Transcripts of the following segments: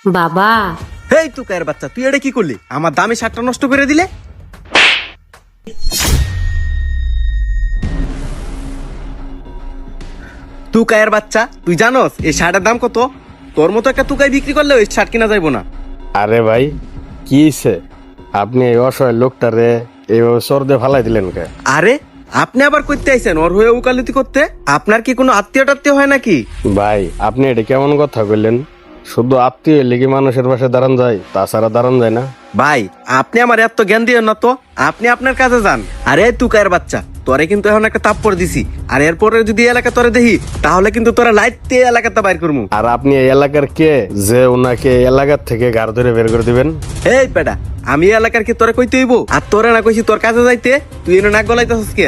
বাবা, হেই তুই কায়ের বাচ্চা, তুই এটা কি করলি? আমার দামি শার্টটা নষ্ট করে দিলে। তুই কায়ের বাচ্চা, তুই জানোস এই শার্টের দাম কত? তোর মতো একটা তুকাই বিক্রি করলে ওই শার্ট কিনা যাইবো না। আরে ভাই, কি হইছে? আপনি এই অসহায় লোকটারে এইভাবে সর্দে ফালাই দিলেন কে? আরে আপনি আবার করতে আইছেন ওর হয়ে উকালতি করতে? আপনার কি কোনো আত্মীয় টাত্মীয় হয় নাকি? ভাই, আপনি এটা কেমন কথা কইলেন? শুধু আত্মীয় হইলে কি মানুষের পাশে দাঁড়ান যায়? তাছাড়া দাঁড়ান যায় না। ভাই আপনি আমার এত জ্ঞান দিয়েন না তো, আপনি আপনার কাজে যান। আরে তুই কায়ের বাচ্চা, তোরে কিন্তু এখন একটা তাপ্পড় দিছি, আর এরপরে যদি এই এলাকা তোরে দেখি তাহলে কিন্তু তোরা লাইট এলাকাতে বাইর করবো। আর আপনি এই এলাকার কে যে ওনাকে এই এলাকার থেকে গাড় ধরে বের করে দিবেন? এই পেটা, আমি এই এলাকার কি তোরে কইতে হইব? আর তোরে না কইছি তোর কাজে যাইতে, তুই এনে নাক গলাইতেছিস কে?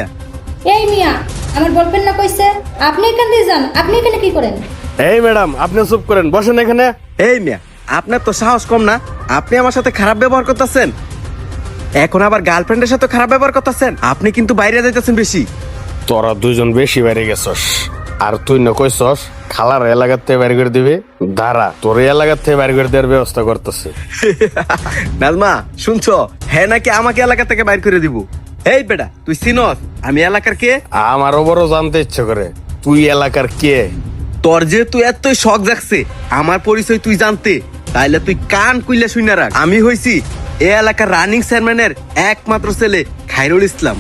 এই মিয়া, আমার বলবেন না কইছে? আপনি এখান দিয়ে যান, আপনি এখানে কি করেন? এই ম্যাডাম, আপনি চুপ করেন, বসেন এখানে। এই মিয়া, আপনার তো সাহস কম না? আপনি আমার সাথে খারাপ ব্যবহার করতেছেন, এখন আবার গার্লফ্রেন্ডের সাথে খারাপ ব্যবহার করতেছেন। আপনি কিন্তু বাইরে যাইতেছেন বেশি। তোরা দুইজন বেশি বাইরে গেছস। আর তুই না কইছস খালার এলাকার থেকে বাইরে করে দিবে? দাঁড়া, তোর এই এলাকার থেকে বাইরে করে দেওয়ার ব্যবস্থা করতেছে। নাজমা শুনছো? হ্যাঁ নাকি আমাকে এলাকা থেকে বাইর করে দিব? এই বেটা, তুই চিনস আমি এলাকার কে? আমারও বড় জানতে ইচ্ছে করে তুই এলাকার কে। তোর যে তুই এতই শখ জাগছে আমার পরিচয় তুই জানতে, তাইলে তুই কান কুইলা শুনে রাখ। আমি হইছি এ এলাকার রানিং চেয়ারম্যানের একমাত্র ছেলে খায়রুল ইসলাম।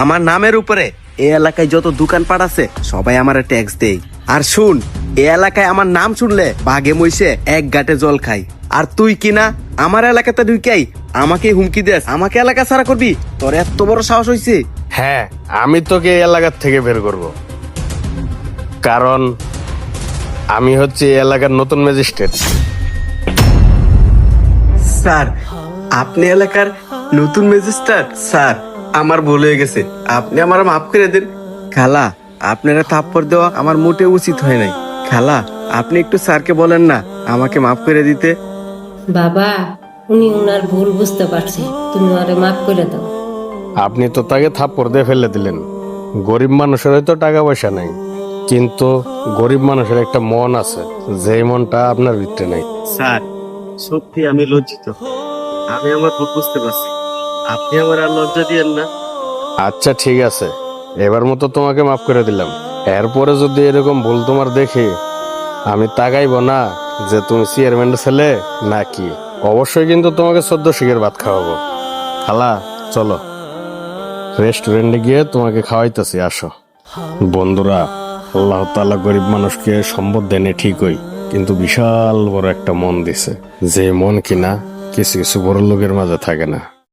আমার নামের উপরে এ এলাকায় যত দোকানপাট আছে সবাই আমার ট্যাক্স দেয়। আর শুন, এ এলাকায় আমার নাম শুনলে বাঘে মইছে এক গাঁটে জল খাই। আর তুই কিনা আমার এলাকাতে ঢুকাই আমাকে হুমকি দেস, আমাকে এলাকা ছাড়া করবি? তোর এত বড় সাহস হইছে? হ্যাঁ, আমি তোকে এই এলাকার থেকে বের করব, কারণ আমি হচ্ছে এই এলাকার নতুন ম্যাজিস্ট্রেট। স্যার, আপনি এলাকার নতুন ম্যাজিস্ট্রেট? স্যার, আমার ভুল হয়ে গেছে, আপনি আমার মাফ করে দেন। খালা, আপনারা থাপ্পড় দেওয়া আমার মোটে উচিত হয় নাই। খালা, আপনি একটু স্যারকে বলেন না আমাকে মাফ করে দিতে। বাবা, উনি উনার ভুল বুঝতে পারছে, তুমি ওরে মাফ করে দাও। আপনি তো তাকে থাপ্পড় দিয়ে ফেলে দিলেন। গরিব মানুষের হয়তো টাকা পয়সা নাই, কিন্তু গরিব মানুষের একটা মন আছে, যেই মনটা আপনার ভিতরে নাই। স্যার, সত্যি আমি লজ্জিত, আমি আমার ভুল বুঝতে পারছি, আপনি আমার আর লজ্জা দিয়েন না। আচ্ছা ঠিক আছে, এবার মতো তোমাকে মাফ করে দিলাম। এরপরে যদি এরকম ভুল তোমার দেখি, আমি তাকাইব না যে তুমি চেয়ারম্যানের ছেলে নাকি। অবশ্যই কিন্তু তোমাকে 14 শিখের ভাত খাওয়াবো। খালা, চলো রেস্টুরেন্টে গিয়ে তোমাকে খাওয়াইতেছি, আসো। বন্ধুরা, আল্লাহ তাআলা গরিব মানুষকে সম্পদ দেনে ঠিকই, কিন্তু বিশাল বড় একটা মন দিছে, যে মন কিনা কিছু কিছু বড় লোকের মাঝে থাকে না।